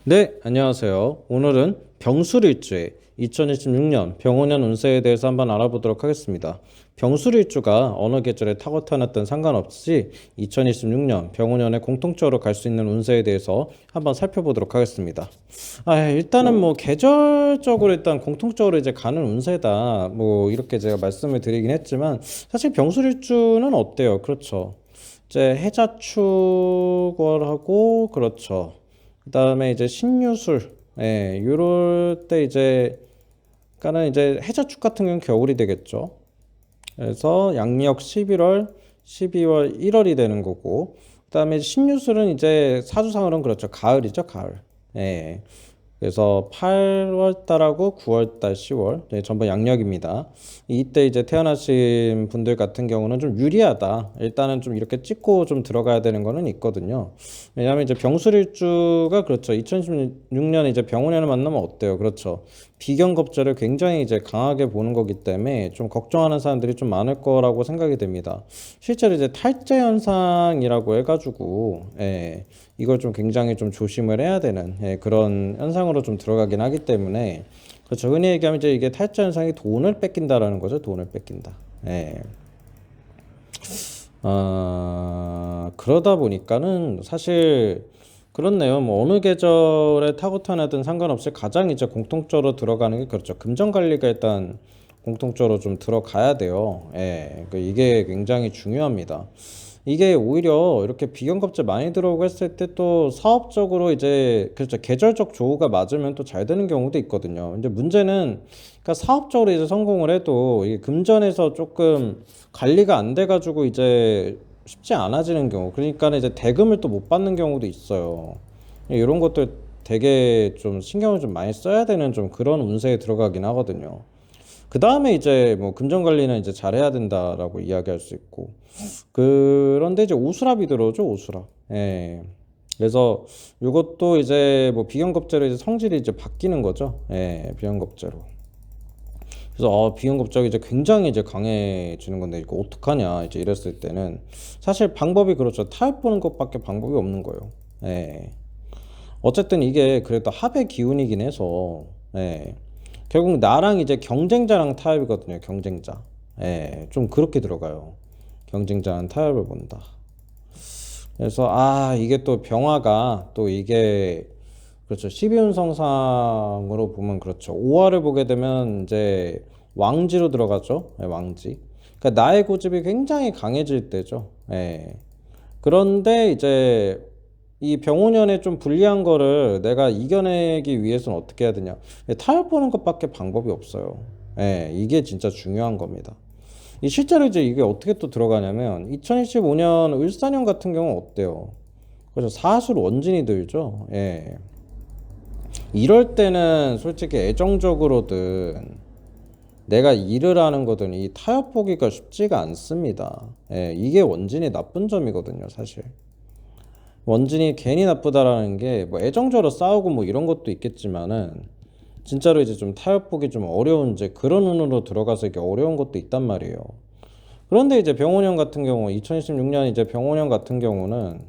네, 안녕하세요. 오늘은 병술일주의 2026년 병원년 운세에 대해서 한번 알아보도록 하겠습니다. 병술일주가 어느 계절에 타고 타났든 상관없이 2026년 병원년에 공통적으로 갈 수 있는 운세에 대해서 한번 살펴보도록 하겠습니다. 일단은 뭐 계절적으로 일단 공통적으로 이제 가는 운세다. 뭐 이렇게 제가 말씀을 드리긴 했지만 사실 병술일주는 어때요? 그렇죠. 이제 해자축월하고 그렇죠. 그 다음에 이제 신유술, 요럴 때 이제, 그러니까는 이제 해자축 같은 경우는 겨울이 되겠죠. 그래서 양력 11월, 12월, 1월이 되는 거고, 그 다음에 신유술은 이제 사주상으로는 그렇죠. 가을이죠, 가을. 예. 그래서 8월 달하고 9월 달, 10월 전부 양력입니다. 이때 이제 태어나신 분들 같은 경우는 좀 유리하다. 일단은 좀 이렇게 찍고 좀 들어가야 되는 거는 있거든요. 왜냐하면 이제 병술일주가 그렇죠. 2016년에 이제 병원년을 만나면 어때요? 그렇죠. 비견겁절을 굉장히 이제 강하게 보는 거기 때문에 좀 걱정하는 사람들이 좀 많을 거라고 생각이 됩니다. 실제로 이제 탈제 현상이라고 해가지고, 이걸 좀 굉장히 좀 조심을 해야 되는 그런 현상으로 좀 들어가긴 하기 때문에 그렇죠. 흔히 얘기하면 이제 이게 탈자 현상이 돈을 뺏긴다라는 거죠. 돈을 뺏긴다. 예. 그러다 보니까는 사실 그렇네요. 뭐 어느 계절에 타고 타나든 상관없이 가장 이제 공통적으로 들어가는 게 그렇죠. 금전 관리가 일단 공통적으로 좀 들어가야 돼요. 예. 이게 굉장히 중요합니다. 이게 오히려 이렇게 비경급제 많이 들어오고 했을 때 또 사업적으로 이제 그렇죠. 계절적 조우가 맞으면 또 잘 되는 경우도 있거든요. 근데 문제는 그러니까 사업적으로 이제 성공을 해도 이게 금전에서 조금 관리가 안 돼가지고 이제 쉽지 않아지는 경우. 그러니까 이제 대금을 또 못 받는 경우도 있어요. 이런 것들 되게 좀 신경을 좀 많이 써야 되는 좀 그런 운세에 들어가긴 하거든요. 그 다음에 이제 뭐 금전 관리는 이제 잘해야 된다라고 이야기할 수 있고. 그런데 이제 오수랍이 들어오죠, 오수랍. 예. 그래서 이것도 이제 뭐 비견급제로 이제 성질이 이제 바뀌는 거죠. 예, 비견급제로. 그래서 비견급제가 이제 굉장히 이제 강해지는 건데 이거 어떡하냐 이제 이랬을 때는 사실 방법이 그렇죠. 타협 보는 것밖에 방법이 없는 거예요. 예. 어쨌든 이게 그래도 합의 기운이긴 해서 예. 결국 나랑 이제 경쟁자랑 타협이거든요. 경쟁자. 예. 좀 그렇게 들어가요. 경쟁자랑 타협을 본다. 그래서 이게 또 병화가 또 이게 그렇죠. 12운성상으로 보면 그렇죠. 5화를 보게 되면 이제 왕지로 들어가죠. 네, 왕지. 그러니까 나의 고집이 굉장히 강해질 때죠. 예. 그런데 이제 이 병호년에 좀 불리한 거를 내가 이겨내기 위해서는 어떻게 해야 되냐. 타협 보는 것밖에 방법이 없어요. 예, 이게 진짜 중요한 겁니다. 이 실제로 이제 이게 어떻게 또 들어가냐면 2025년 을사년 같은 경우는 어때요? 그래서 사술 원진이 들죠. 예. 이럴 때는 솔직히 애정적으로든 내가 일을 하는 거든 이 타협 보기가 쉽지가 않습니다. 예, 이게 원진이 나쁜 점이거든요, 사실. 원진이 괜히 나쁘다라는 게 뭐 애정적으로 싸우고 뭐 이런 것도 있겠지만은 진짜로 이제 좀 타협 보기 좀 어려운 이제 그런 운으로 들어가서 이게 어려운 것도 있단 말이에요. 그런데 이제 병원형 같은 경우 2016년 이제 병원형 같은 경우는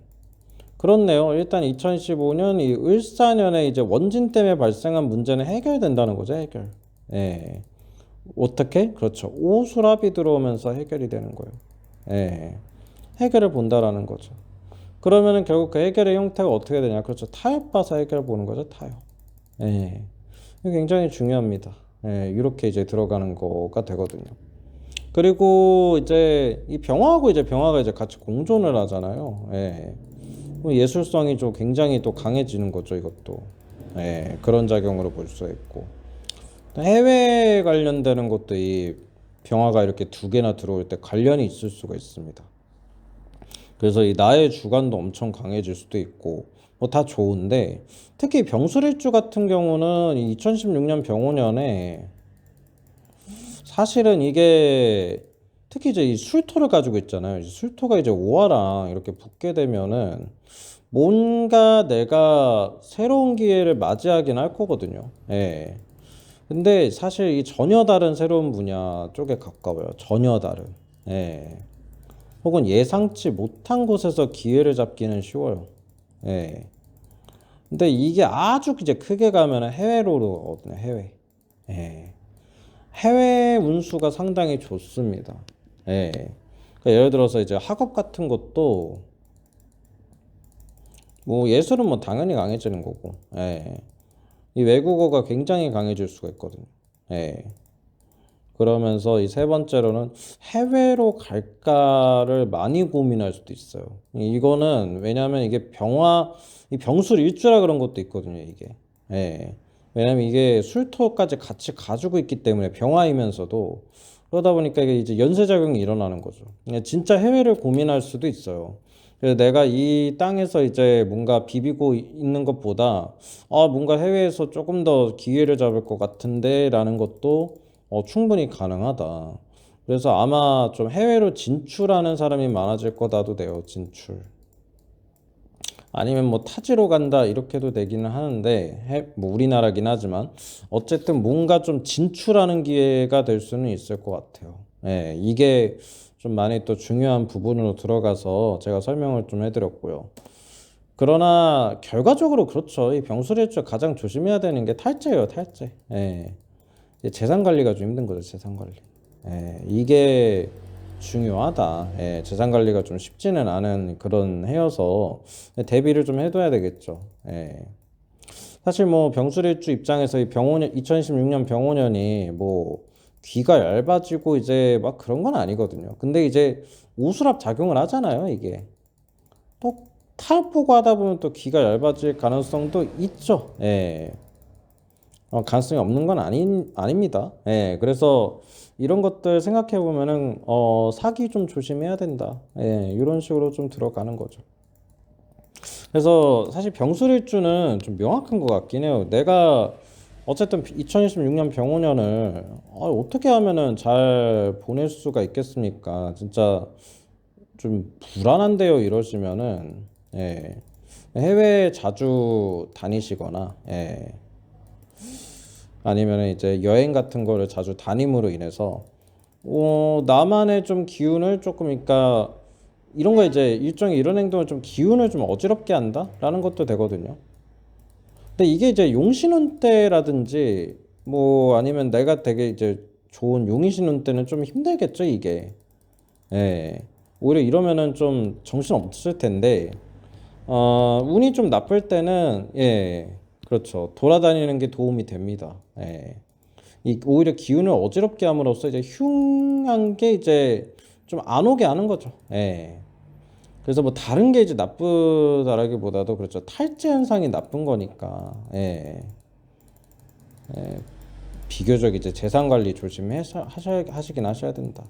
그렇네요. 일단 2015년 이 을사년에 이제 원진 때문에 발생한 문제는 해결된다는 거죠, 해결. 예. 어떻게? 그렇죠. 오수랍이 들어오면서 해결이 되는 거예요. 예. 해결을 본다라는 거죠. 그러면은 결국 그 해결의 형태가 어떻게 되냐? 그렇죠. 타협 봐서 해결 보는 거죠, 타협. 예. 이게 굉장히 중요합니다. 예. 이렇게 이제 들어가는 거가 되거든요. 그리고 이제 이 병화하고 이제 병화가 이제 같이 공존을 하잖아요. 예. 예술성이 좀 굉장히 또 강해지는 거죠, 이것도. 예, 그런 작용으로 볼 수 있고. 해외 관련되는 것도 이 병화가 이렇게 두 개나 들어올 때 관련이 있을 수가 있습니다. 그래서 이 나의 주관도 엄청 강해질 수도 있고, 뭐 다 좋은데, 특히 병술일주 같은 경우는 2016년 병오년에 사실은 이게 특히 이제 이 술토를 가지고 있잖아요. 술토가 이제 오화랑 이렇게 붙게 되면은 뭔가 내가 새로운 기회를 맞이하긴 할 거거든요. 예. 근데 사실 이 전혀 다른 새로운 분야 쪽에 가까워요. 전혀 다른. 예. 혹은 예상치 못한 곳에서 기회를 잡기는 쉬워요. 예. 근데 이게 아주 이제 크게 가면은 해외로도 거든요. 해외. 예. 해외 운수가 상당히 좋습니다. 예. 그러니까 예를 들어서 이제 학업 같은 것도 뭐 예술은 뭐 당연히 강해지는 거고. 예. 이 외국어가 굉장히 강해질 수가 있거든요. 예. 그러면서 이 세 번째로는 해외로 갈까를 많이 고민할 수도 있어요. 이거는 왜냐하면 이게 이 병술일주라 그런 것도 있거든요, 이게. 예. 왜냐면 이게 술토까지 같이 가지고 있기 때문에 병화이면서도 그러다 보니까 이게 이제 연쇄작용이 일어나는 거죠. 진짜 해외를 고민할 수도 있어요. 그래서 내가 이 땅에서 이제 뭔가 비비고 있는 것보다 뭔가 해외에서 조금 더 기회를 잡을 것 같은데 라는 것도 충분히 가능하다. 그래서 아마 좀 해외로 진출하는 사람이 많아질 거다도 돼요, 진출. 아니면 뭐 타지로 간다 이렇게도 되기는 하는데 뭐 우리나라긴 하지만 어쨌든 뭔가 좀 진출하는 기회가 될 수는 있을 것 같아요. 예, 이게 좀 많이 또 중요한 부분으로 들어가서 제가 설명을 좀 해드렸고요. 그러나 결과적으로 그렇죠. 이 병술일주 가장 조심해야 되는 게 탈재예요, 탈재. 예. 재산 관리가 좀 힘든 거죠, 재산 관리. 예, 이게 중요하다. 예, 재산 관리가 좀 쉽지는 않은 그런 해여서 대비를 좀 해둬야 되겠죠. 예. 사실 뭐 병술일주 입장에서 이 병오년 2016년 병오년이 뭐 귀가 얇아지고 이제 막 그런 건 아니거든요. 근데 이제 오수랍 작용을 하잖아요, 이게. 또 탈 보고 하다 보면 또 귀가 얇아질 가능성도 있죠. 예. 가능성이 없는 건 아닙니다. 예, 그래서 이런 것들 생각해 보면은, 사기 좀 조심해야 된다. 예, 이런 식으로 좀 들어가는 거죠. 그래서 사실 병술일주는 좀 명확한 것 같긴 해요. 내가 어쨌든 2026년 병오년을 어떻게 하면은 잘 보낼 수가 있겠습니까? 진짜 좀 불안한데요, 이러시면은, 예, 해외 자주 다니시거나, 예. 아니면 이제 여행 같은 거를 자주 다님으로 인해서 나만의 좀 기운을 조금 그러니까 이런 거 이제 일종의 이런 행동을 좀 기운을 좀 어지럽게 한다라는 것도 되거든요. 근데 이게 이제 용신운 때라든지 뭐 아니면 내가 되게 이제 좋은 용이신운 때는 좀 힘들겠죠, 이게. 예. 오히려 이러면은 좀 정신 없을 텐데 운이 좀 나쁠 때는 예. 그렇죠. 돌아다니는 게 도움이 됩니다. 예. 오히려 기운을 어지럽게 함으로써 이제 흉한 게 이제 좀 안 오게 하는 거죠. 예. 그래서 뭐 다른 게 이제 나쁘다라기보다도 그렇죠. 탈제 현상이 나쁜 거니까. 예. 예. 비교적 이제 재산 관리 조심해 하시긴 하셔야 된다.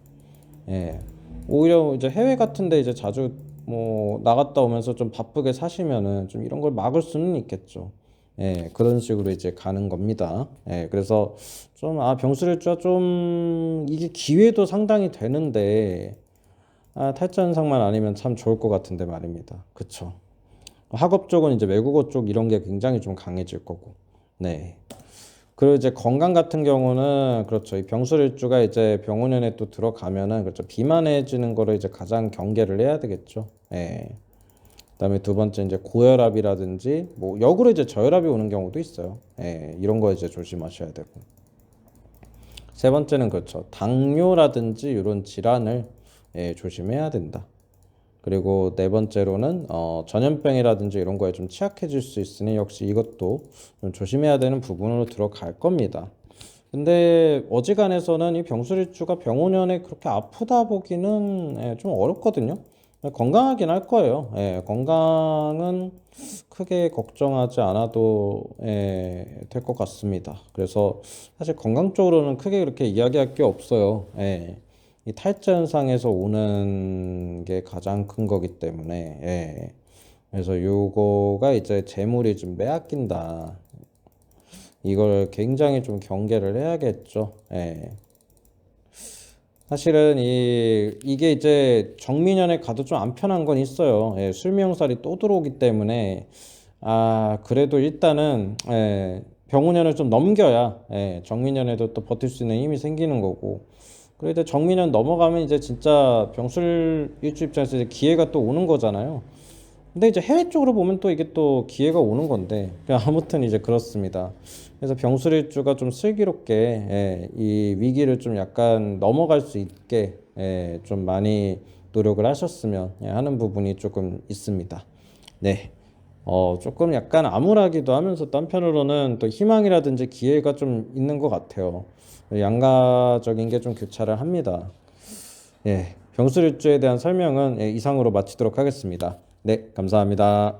예. 오히려 이제 해외 같은데 이제 자주 뭐 나갔다 오면서 좀 바쁘게 사시면은 좀 이런 걸 막을 수는 있겠죠. 예, 그런 식으로 이제 가는 겁니다. 예, 그래서 좀, 병술일주가 좀, 이게 기회도 상당히 되는데, 탈전상만 아니면 참 좋을 것 같은데 말입니다. 그쵸. 학업 쪽은 이제 외국어 쪽 이런 게 굉장히 좀 강해질 거고. 네. 그리고 이제 건강 같은 경우는 그렇죠. 이 병술일주가 이제 병원연에 또 들어가면은 그렇죠. 비만해지는 거를 이제 가장 경계를 해야 되겠죠. 예. 그다음에 두 번째 이제 고혈압이라든지 뭐 역으로 이제 저혈압이 오는 경우도 있어요. 예. 이런 거 이제 조심하셔야 되고. 세 번째는 그렇죠. 당뇨라든지 이런 질환을 조심해야 된다. 그리고 네 번째로는 전염병이라든지 이런 거에 좀 취약해질 수 있으니 역시 이것도 좀 조심해야 되는 부분으로 들어갈 겁니다. 근데 어지간해서는 이 병술일주가 병원연에 그렇게 아프다 보기는 좀 어렵거든요. 건강하긴 할 거예요. 건강은 크게 걱정하지 않아도 될 것 같습니다. 그래서 사실 건강 쪽으로는 크게 그렇게 이야기할 게 없어요. 이 탈자 현상에서 오는 게 가장 큰 거기 때문에 그래서 요거가 이제 재물이 좀 빼앗긴다. 이걸 굉장히 좀 경계를 해야겠죠. 사실은 이게 이제 정민연에 가도 좀 안 편한 건 있어요. 술미용살이 또 들어오기 때문에 그래도 일단은 병운년을 좀 넘겨야 정민연에도 또 버틸 수 있는 힘이 생기는 거고. 그래도 정민연 넘어가면 이제 진짜 병술 일주 입장에서 이제 기회가 또 오는 거잖아요. 근데 이제 해외 쪽으로 보면 또 이게 또 기회가 오는 건데 그냥 아무튼 이제 그렇습니다. 그래서 병술일주가 좀 슬기롭게 이 위기를 좀 약간 넘어갈 수 있게 좀 많이 노력을 하셨으면 하는 부분이 조금 있습니다. 네. 조금 약간 암울하기도 하면서 또 한편으로는 또 희망이라든지 기회가 좀 있는 것 같아요. 양가적인 게 좀 교차를 합니다. 병술일주에 대한 설명은 이상으로 마치도록 하겠습니다. 네, 감사합니다.